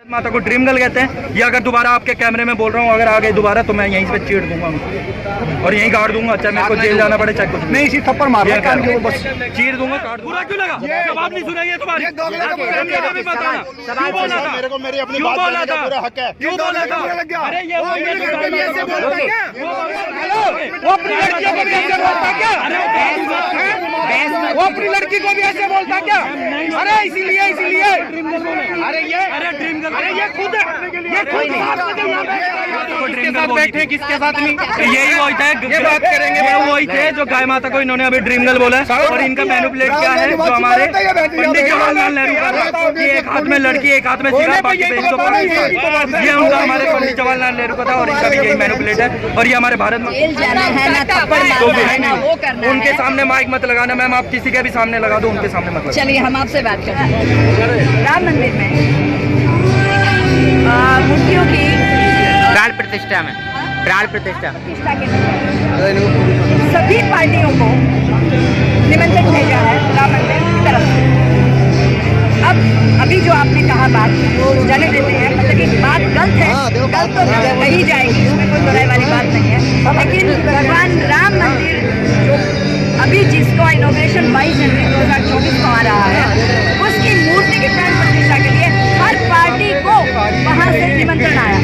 माता को dream girl कहते हैं। ये अगर दोबारा आपके कैमरे में बोल रहा हूँ, अगर आ गए दोबारा तो मैं यहीं पे चीड़ दूंगा उनको और यहीं गाड़ दूंगा। चाहे मेरे को जेल जाना पड़े, चाहे कुछ नहीं, इसी थप्पड़ मार रहा है, बस चीड़ दूंगा, काट दूंगा। क्यों लगा? जवाब नहीं सुनेंगे तुम्हारी। मेरे को मेरी अपनी बात बोलने का पूरा हक है। क्यों बोला था? अरे ये वो अपनी लड़कियों को भी ऐसे बोलता क्या? वो अपनी लड़की को भी ऐसे बोलता क्या? अरे इसीलिए अरे ड्रीम गर्ल, अरे ये खुद बैठे किसके साथ नहीं, यही वही थे, ये बात करेंगे। वही थे जो गाय माता को इन्होंने अभी ड्रीम गर्ल बोला है। और इनका मैनिपुलेट क्या है, जो हमारे पंडित जवाहरलाल नेहरू का, ये एक हाथ में लड़की एक हाथ में सिगरेट, बाकी पे इसको पाकिस्तान, ये उनका हमारे पंडित जवाहरलाल नेहरू का था। और इनका भी यही मैनिपुलेट है। और ये हमारे भारत में उनके सामने माइक मत लगाना मैम, आप किसी के भी सामने लगा दो, उनके सामने मत। चलिए हम आपसे बात करते हैं। राम मंदिर में मूर्तियों की प्राण प्रतिष्ठा में प्रतिष्ठा के सभी पार्टियों को निमंत्रण भेजा है राम मंदिर की तरफ से। अब अभी जो आपने कहा बात वो जाने देते हैं, मतलब कि बात गलत है, गलत तो कही जाएगी, उसमें कोई बुराई वाली बात नहीं है। लेकिन भगवान राम मंदिर जो अभी जिसका इनॉग्रेशन 22 जनवरी 2024 को आ रहा है, उसकी मूर्ति की प्राण प्रतिष्ठा के लिए हर पार्टी को वहां से निमंत्रण आया।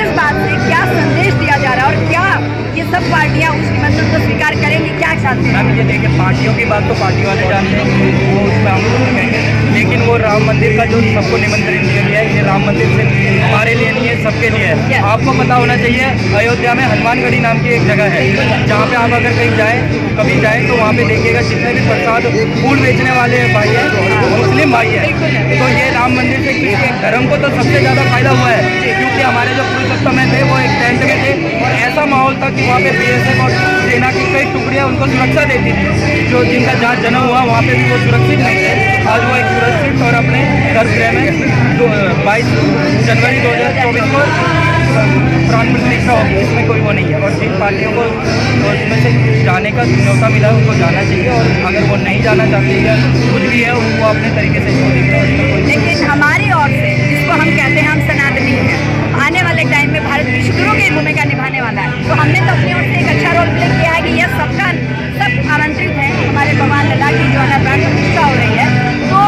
इस बात से क्या संदेश दिया जा रहा है और क्या ये सब पार्टियां उस निमंत्रण को स्वीकार करेंगी, क्या चाहते हैं? मैम ये देखिए, पार्टियों की बात तो पार्टी वाले जानते हैं, वो उसमें हम लोग कहेंगे। लेकिन वो राम मंदिर का जो सबको निमंत्रण दिया गया है, ये राम मंदिर से हमारे लिए नहीं है, सबके लिए है। आपको पता होना चाहिए, अयोध्या में हनुमानगढ़ी नाम की एक जगह है, जहाँ पे आप अगर कहीं जाए, कभी जाए तो वहाँ पे देखिएगा जितने भी प्रसाद फूल बेचने वाले भाई है, मुस्लिम भाई है। तो ये राम मंदिर से किसी एक धर्म को तो सबसे ज़्यादा फायदा हुआ है, क्योंकि हमारे जो पुरुषोत्तम में थे वो एक टेंट में थे और ऐसा माहौल था कि वहाँ पे BSF और सेना की कई टुकड़ियाँ उनको सुरक्षा देती थी। जो जिनका जहाँ जन्म हुआ वहाँ पे भी वो सुरक्षित नहीं थे। आज वो एक सुरक्षित और अपने गर्भगृह में 22 जनवरी 2024 को प्राण प्रतिष्ठा होगी, इसमें कोई वो नहीं है। और जिन पार्टियों को उसमें से जाने का न्यौता मिला है उनको जाना चाहिए, और अगर वो नहीं जाना चाहती है कुछ भी है उनको अपने तरीके से इसको देखना है। लेकिन हमारी ओर से, जिसको हम कहते हैं हम सनातनी हैं, आने वाले टाइम में भारत की शुक्रों की भूमिका निभाने वाला है, तो हमने तो अपनी ओर से एक अच्छा रोल प्ले किया है कि यह सब आमंत्रित है। हमारे भगवान लला की जो है प्राण प्रतिष्ठा हो रही है, तो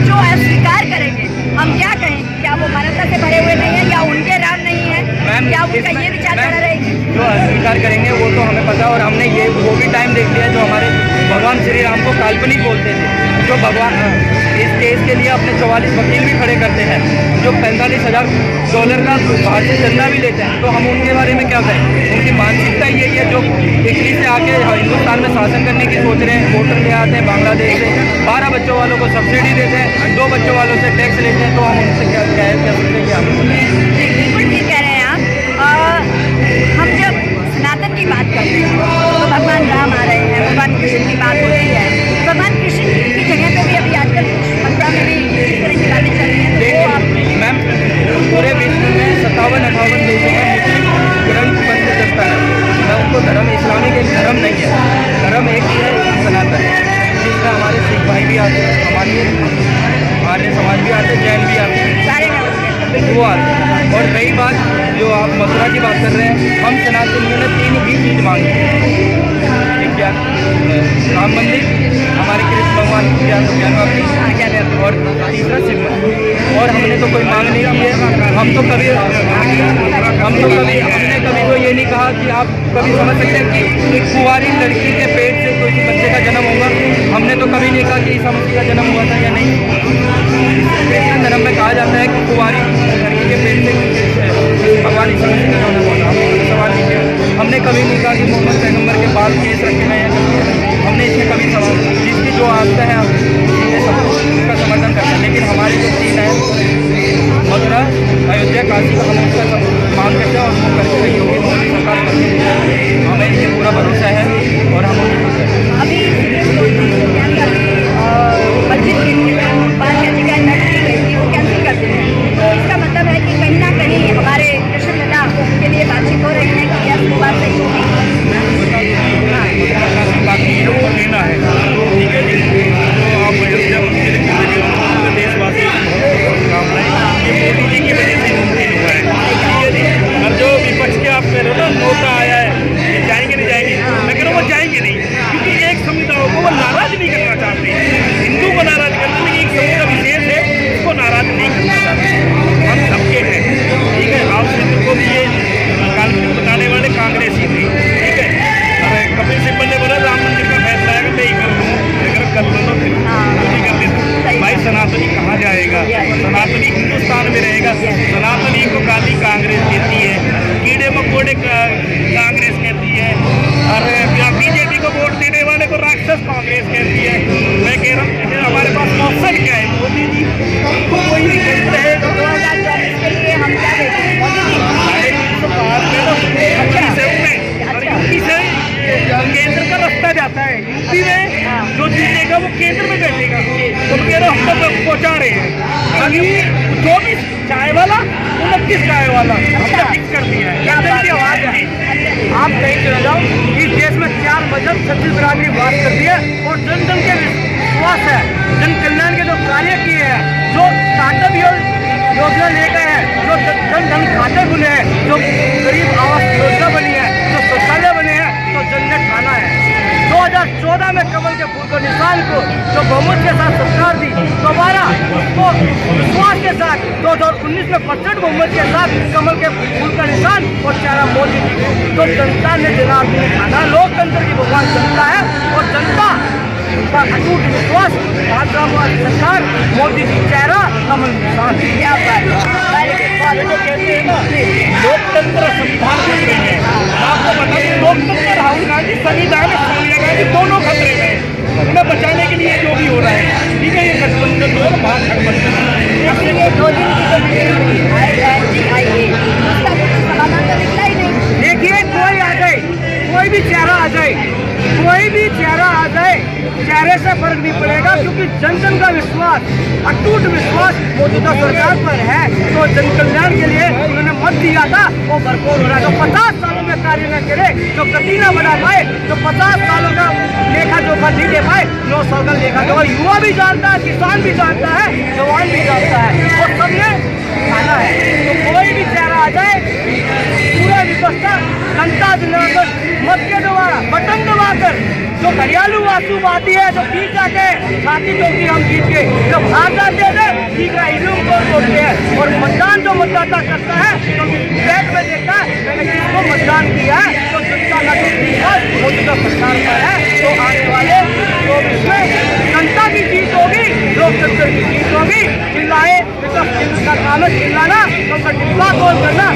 जो अस्वीकार करेंगे, हम क्या कहें, क्या वो मानवता से भरे हुए नहीं है, या उनके राम नहीं है, क्या उनका ये विचारधारा रहेगी? जो अस्वीकार करेंगे वो तो हमें पता, और हमने ये वो भी टाइम देख लिया जो हमारे भगवान श्री राम को काल्पनिक बोलते थे, जो भगवान इस केस के लिए अपने 44 वकील भी खड़े करते हैं, जो $45,000 का बाहर से चंदा भी लेते हैं। तो हम उनके बारे में क्या कहें? उनकी मानसिकता यही है, जो इटली से आके हिंदुस्तान में शासन करने की सोच रहे हैं, वोटर ले आते हैं बांग्लादेश से, 12 बच्चों वालों को सब्सिडी देते हैं, 2 बच्चों वालों से टैक्स लेते हैं। तो हम उनसे क्या सकते हैं? बिल्कुल ठीक कह रहे हैं आप। हम जब सनातन की बात करते हैं तो भगवान राम आ रहे हैं, भगवान कृष्ण की बात होती है। भगवान कृष्ण की जगह पे भी अभी आजकल मथुरा में भी इस तरह की बातें चल रही हैं। मैम पूरे विश्व में 57-58 देशों में मुस्लिम ग्रंथ बंद करता है। मैं उनको धर्म, इस्लामिक एक धर्म नहीं है, धर्म एक ही है, सनातन, जिसमें हमारे सिख भाई भी आते हैं, हमारे आर्य समाज भी आते हैं, जैन भी आते हैं, वो आते हैं। और रही बात जो आप मथुरा की बात कर रहे हैं, हम सनातनियों ने 3 ही चीज़ मांगी है। क्या? राम मंदिर, हमारे कृष्ण भगवान की जन्मभूमि, और तीसरा शिव मंदिर। और हमने तो कोई मांग नहीं की है। हमने कभी तो ये नहीं कहा कि आप कभी समझ सकते हैं कि एक कुंवारी लड़की के पेट से कोई बच्चे का जन्म होगा। हमने तो कभी नहीं कहा कि ईसा मसीह का जन्म हुआ था या नहीं। क्रिश्चियन धर्म में कहा जाता है कि कुंवारी लड़की के पेट से भगवान ईसा मसीह का जन्म हुआ था। हमने सवाल नहीं किया, हमने कभी नहीं कहा कि मोहम्मद पैगम्बर के बाल केस रखे हुए हैं, हमने इसमें कभी सवाल, जिसकी जो आस्था है उसका समर्थन करते हैं। लेकिन हमारी जो चीज़ है मथुरा, अयोध्या, काशी का हम उसका मांग करते हैं और वो करके रही होगी मोदी सरकार करती है। हमें इससे पूरा भरोसा है और हम अभी मस्जिद के लिए 5 याचिकाएं दर्ज की गई थी, वो कैंसिल कर दी है। तो इसका मतलब है कि कहीं ना कहीं हमारे कृष्ण लला के लिए बातचीत हो रही है कि यह वो बात सही होगी। बाकी लोगों को लेना है, ठीक है जी। तो आप अयोध्या देशवासी बहुत कामनाएं बस कांग्रेस कहती है। मैं कह रहा हूँ कि हमारे पास ऑप्शन क्या है? मोदी जी कोई नहीं कहते हैं। 2024 के लिए हम क्या देखें मोदी जी? यूपी से केंद्र का रास्ता जाता है। यूपी में जो जीतेगा वो केंद्र में बैठेगा। तो कह रहे हम तो पहुंचा रहे हैं। अभी जो भी चाय वाला 29 चाय वाला हमने फिक्स कर दिया है। जनता की आवाज है। आप कहीं चले जाओ, इस देश में 4 मजहब 36 बिरादरी बात कर दी है और जन जन के विश्वास है, जन कल्याण के जो कार्य किए हैं, जो स्टार्टअप योजना लेकर है, जो जन धन खाते खुले हैं, जो गरीब आवास योजना बनी है, जो शौचालय बने हैं, तो जन ने खाना है। 2014 में कमल के फूल को निशान को जो बहुमत के साथ सरकार दी, दोबारा उसको विश्वास के साथ 2019 में 65 बहुमत के साथ कमल के फूल का निशान और चेहरा मोदी जी को तो जनता ने जनार्दन खाना। लोकतंत्र की भगवान जनता है और जनता उनका अटूट विश्वास, सरकार, मोदी जी चेहरा, कमल निशान। क्या बात जो कहते हैं ना लोकतंत्र संविधान खतरे में है। आपको बता दें लोकतंत्र राहुल गांधी, संविधान सोनिया गांधी दोनों खतरे में है। उन्हें बचाने के लिए जो भी हो रहा है, ठीक है, ये गठबंधन जो है बाहर गठबंधन ये 2 दिन की जो मीटिंग हुई INDIA, उसका कुछ समाधान तो निकला ही नहीं। देखिए कोई आ जाए, कोई भी चेहरा आ जाए, कोई भी चेहरा आ जाए, चेहरे से फर्क नहीं पड़ेगा क्योंकि जन जन का विश्वास, अटूट विश्वास मौजूदा सरकार पर है। तो जन कल्याण के लिए उन्होंने मत दिया था, वो भरपूर हो रहा है। जो 50 सालों में कार्य न करे, जो गति न बना पाए, जो 50 सालों का लेखा जोखा नहीं दे पाए, 9 साल का लेखा जोखा युवा भी जानता है, किसान भी जानता है, जवान भी जानता है और सबने खाना है। तो कोई भी चेहरा आ जाए, पूरा व्यवस्था जनता जनार्दन मत के द्वारा बटन दबाकर जो घरियालू वास्तु आती है, जो जीत जाके छाती चौकी हम जीत के जब हार जाते हैं ठीक है ईवीएम को तोड़ते हैं। और मतदान जो मतदाता करता है तो बैठ में देखता है मैंने किसको मतदान किया है, तो जनता का जो विश्वास मौजूदा सरकार पर है। तो आने वाले 24 में जनता की जीत होगी, लोकतंत्र की जीत होगी। चिल्लाए विपक्ष का काम है चिल्लाना, तो डिब्बा तोड़ करना।